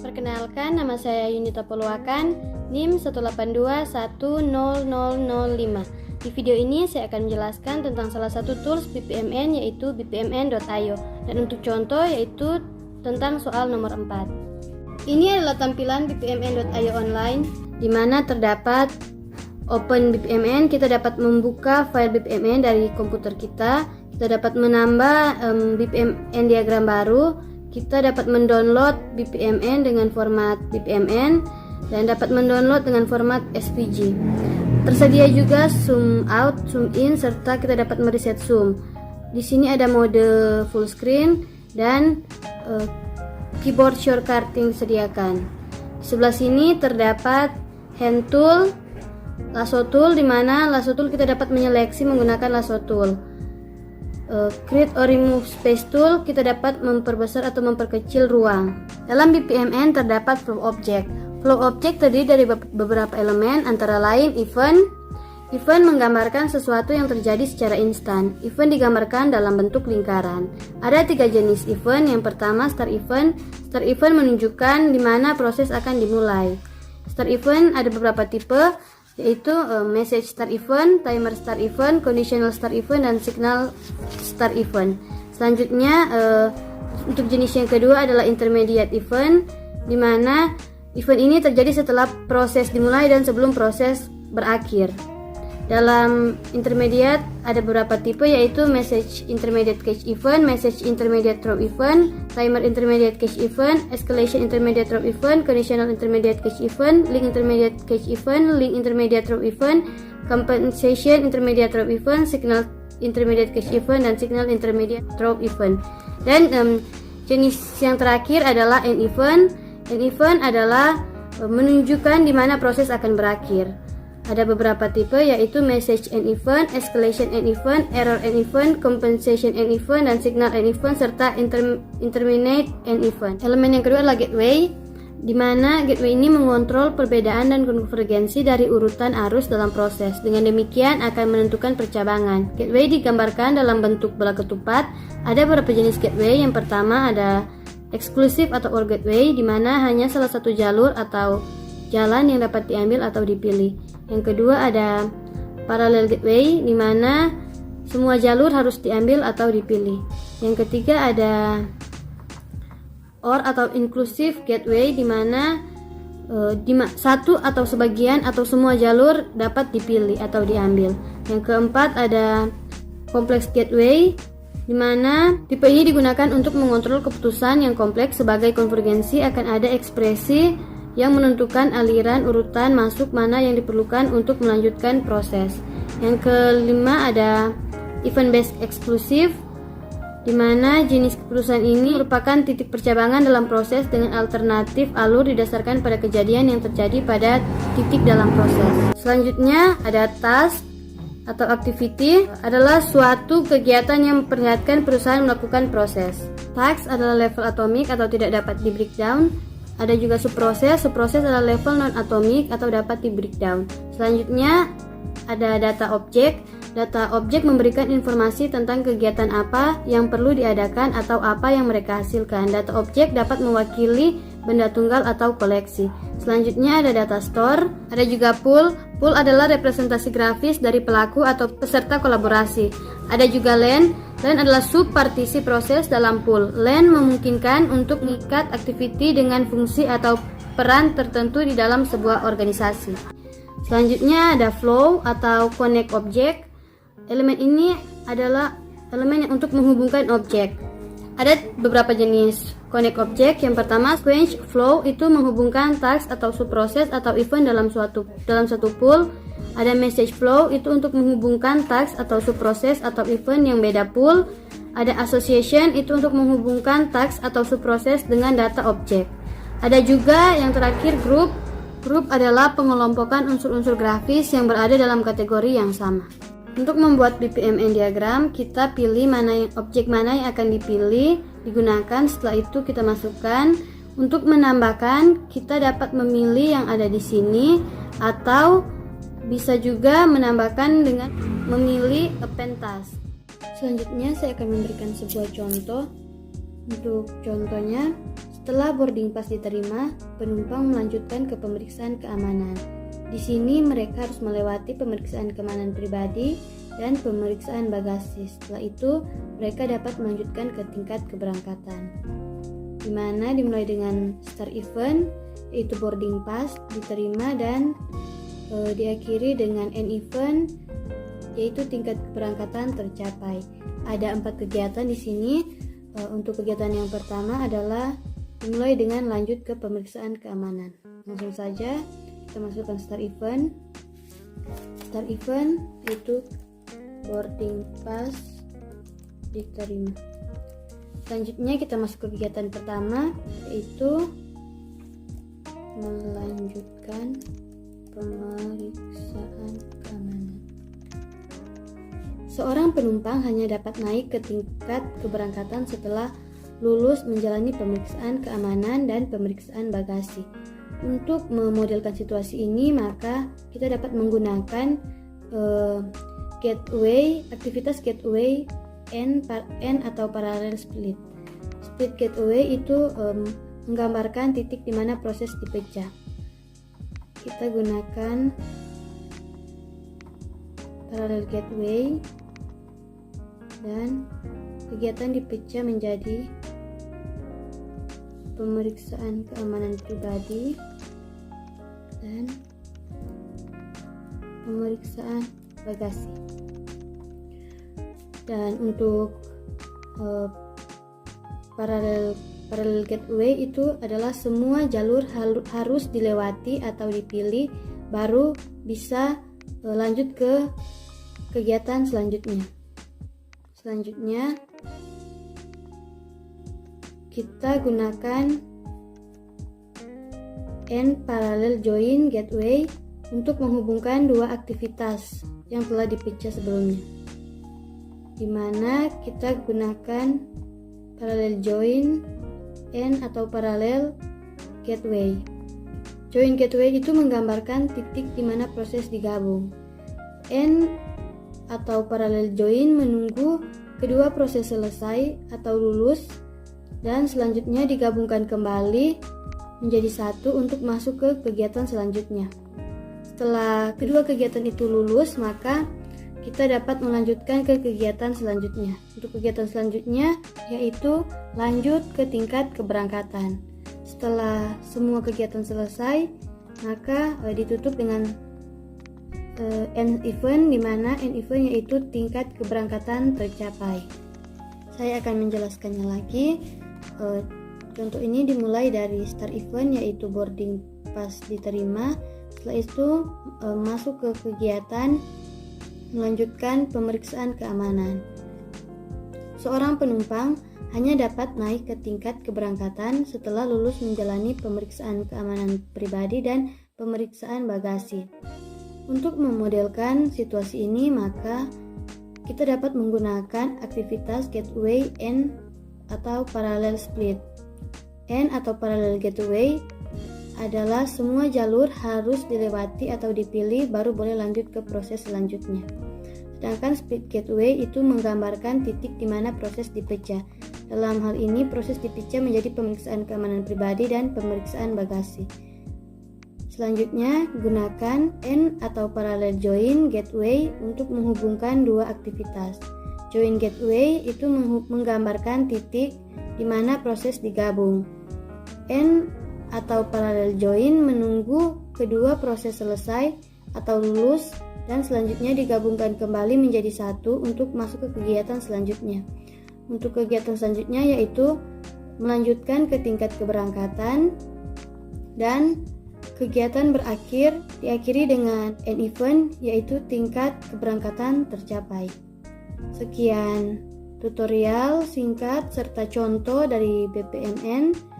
Perkenalkan, nama saya Yunita Poluakan, NIM 182100005. Di video ini saya akan menjelaskan tentang salah satu tools BPMN, yaitu bpmn.io, dan untuk contoh yaitu tentang soal nomor 4. Ini adalah tampilan bpmn.io online, di mana terdapat open BPMN. Kita dapat membuka file BPMN dari komputer kita dapat menambah BPMN diagram baru, kita dapat mendownload BPMN dengan format BPMN, dan dapat mendownload dengan format SVG. Tersedia juga zoom out, zoom in, serta kita dapat mereset zoom. Di sini ada mode full screen dan keyboard shortcut yang disediakan. Di sebelah sini terdapat hand tool, lasso tool, di mana lasso tool kita dapat menyeleksi menggunakan lasso tool. Create or remove space tool, kita dapat memperbesar atau memperkecil ruang. Dalam BPMN terdapat flow object. Flow object terdiri dari beberapa elemen, antara lain event. Event menggambarkan sesuatu yang terjadi secara instan. Event digambarkan dalam bentuk lingkaran. Ada 3 jenis event. Yang pertama, start event. Start event menunjukkan di mana proses akan dimulai. Start event ada beberapa tipe, yaitu message start event, timer start event, conditional start event, dan signal start event. Selanjutnya untuk jenis yang kedua adalah intermediate event, di mana event ini terjadi setelah proses dimulai dan sebelum proses berakhir. Dalam intermediate ada beberapa tipe, yaitu message intermediate cache event, message intermediate drop event, timer intermediate cache event, escalation intermediate drop event, conditional intermediate cache event, link intermediate cache event, link intermediate drop event, compensation intermediate drop event, signal intermediate cache event, dan signal intermediate drop event. Dan jenis yang terakhir adalah end event. End event adalah menunjukkan di mana proses akan berakhir. Ada beberapa tipe, yaitu message end event, escalation end event, error end event, compensation end event, dan signal end event, serta interminate end event. Elemen yang kedua adalah gateway, di mana gateway ini mengontrol perbedaan dan konvergensi dari urutan arus dalam proses. Dengan demikian akan menentukan percabangan. Gateway digambarkan dalam bentuk bola ketupat. Ada beberapa jenis gateway. Yang pertama ada exclusive atau OR gateway, di mana hanya salah satu jalur atau jalan yang dapat diambil atau dipilih. Yang kedua ada parallel gateway, di mana semua jalur harus diambil atau dipilih. Yang ketiga ada OR atau inclusive gateway, di mana satu atau sebagian atau semua jalur dapat dipilih atau diambil. Yang keempat ada complex gateway, di mana tipe ini digunakan untuk mengontrol keputusan yang kompleks. Sebagai konvergensi akan ada ekspresi yang menentukan aliran urutan masuk mana yang diperlukan untuk melanjutkan proses. Yang kelima ada event based exclusive, di mana jenis keputusan ini merupakan titik percabangan dalam proses dengan alternatif alur didasarkan pada kejadian yang terjadi pada titik dalam proses. Selanjutnya ada task atau activity, adalah suatu kegiatan yang memperlihatkan perusahaan melakukan proses. Task adalah level atomik atau tidak dapat di breakdown. Ada juga subproses. Subproses adalah level non-atomik atau dapat di breakdown. Selanjutnya ada data objek. Data objek memberikan informasi tentang kegiatan apa yang perlu diadakan atau apa yang mereka hasilkan. Data objek dapat mewakili benda tunggal atau koleksi. Selanjutnya ada data store. Ada juga pool. Pool adalah representasi grafis dari pelaku atau peserta kolaborasi. Ada juga LAN. LAN adalah subpartisi proses dalam pool. LAN memungkinkan untuk mengikat activity dengan fungsi atau peran tertentu di dalam sebuah organisasi. Selanjutnya ada flow atau connect object. Elemen ini adalah elemen yang untuk menghubungkan objek. Ada beberapa jenis connect object. Yang pertama, sequence flow, itu menghubungkan task atau subproses atau event dalam satu pool. Ada message flow, itu untuk menghubungkan task atau subproses atau event yang beda pool. Ada association, itu untuk menghubungkan task atau subproses dengan data objek. Ada juga yang terakhir group. Group adalah pengelompokan unsur-unsur grafis yang berada dalam kategori yang sama. Untuk membuat BPMN diagram, kita pilih objek mana yang akan digunakan. Setelah itu kita masukkan. Untuk menambahkan, kita dapat memilih yang ada di sini, atau bisa juga menambahkan dengan memilih append task. Selanjutnya saya akan memberikan sebuah contoh. Untuk contohnya, Setelah boarding pass diterima, penumpang melanjutkan ke pemeriksaan keamanan. Di sini mereka harus melewati pemeriksaan keamanan pribadi dan pemeriksaan bagasi. Setelah itu, mereka dapat melanjutkan ke tingkat keberangkatan, di mana dimulai dengan start event, yaitu boarding pass diterima, dan diakhiri dengan end event, yaitu tingkat keberangkatan tercapai. Ada 4 kegiatan di sini. Untuk kegiatan yang pertama adalah dimulai dengan lanjut ke pemeriksaan keamanan. Langsung saja kita masukkan start event. Start event yaitu boarding pass diterima. Selanjutnya kita masuk ke kegiatan pertama, yaitu melanjutkan pemeriksaan keamanan. Seorang penumpang hanya dapat naik ke tingkat keberangkatan setelah lulus menjalani pemeriksaan keamanan dan pemeriksaan bagasi. Untuk memodelkan situasi ini, maka kita dapat menggunakan aktivitas gateway N atau parallel split. Split gateway itu menggambarkan titik di mana proses dipecah. Kita gunakan parallel gateway dan kegiatan dipecah menjadi pemeriksaan keamanan pribadi dan pemeriksaan bagasi. Dan untuk parallel gateway itu adalah semua jalur harus dilewati atau dipilih baru bisa lanjut ke kegiatan selanjutnya. Selanjutnya kita gunakan N parallel join gateway untuk menghubungkan dua aktivitas yang telah dipecah sebelumnya, di mana kita gunakan parallel join N atau parallel gateway. Join gateway itu menggambarkan titik di mana proses digabung. N atau parallel join menunggu kedua proses selesai atau lulus dan selanjutnya digabungkan kembali menjadi satu untuk masuk ke kegiatan selanjutnya. Setelah kedua kegiatan itu lulus, maka kita dapat melanjutkan ke kegiatan selanjutnya. Untuk kegiatan selanjutnya yaitu lanjut ke tingkat keberangkatan. Setelah semua kegiatan selesai, maka ditutup dengan end event, di mana end event yaitu tingkat keberangkatan tercapai. Saya akan menjelaskannya lagi. Contoh ini dimulai dari start event yaitu boarding pass diterima. Setelah itu masuk ke kegiatan melanjutkan pemeriksaan keamanan. Seorang penumpang hanya dapat naik ke tingkat keberangkatan setelah lulus menjalani pemeriksaan keamanan pribadi dan pemeriksaan bagasi. Untuk memodelkan situasi ini, maka kita dapat menggunakan aktivitas gateway N atau parallel split. N atau parallel gateway adalah semua jalur harus dilewati atau dipilih baru boleh lanjut ke proses selanjutnya. Sedangkan split gateway itu menggambarkan titik di mana proses dipecah. Dalam hal ini, proses dipecah menjadi pemeriksaan keamanan pribadi dan pemeriksaan bagasi. Selanjutnya, gunakan N atau parallel join gateway untuk menghubungkan dua aktivitas. Join gateway itu menggambarkan titik di mana proses digabung. N atau parallel join menunggu kedua proses selesai atau lulus dan selanjutnya digabungkan kembali menjadi satu untuk masuk ke kegiatan selanjutnya. Untuk kegiatan selanjutnya yaitu melanjutkan ke tingkat keberangkatan dan kegiatan diakhiri dengan end event yaitu tingkat keberangkatan tercapai. Sekian tutorial singkat serta contoh dari BPMN.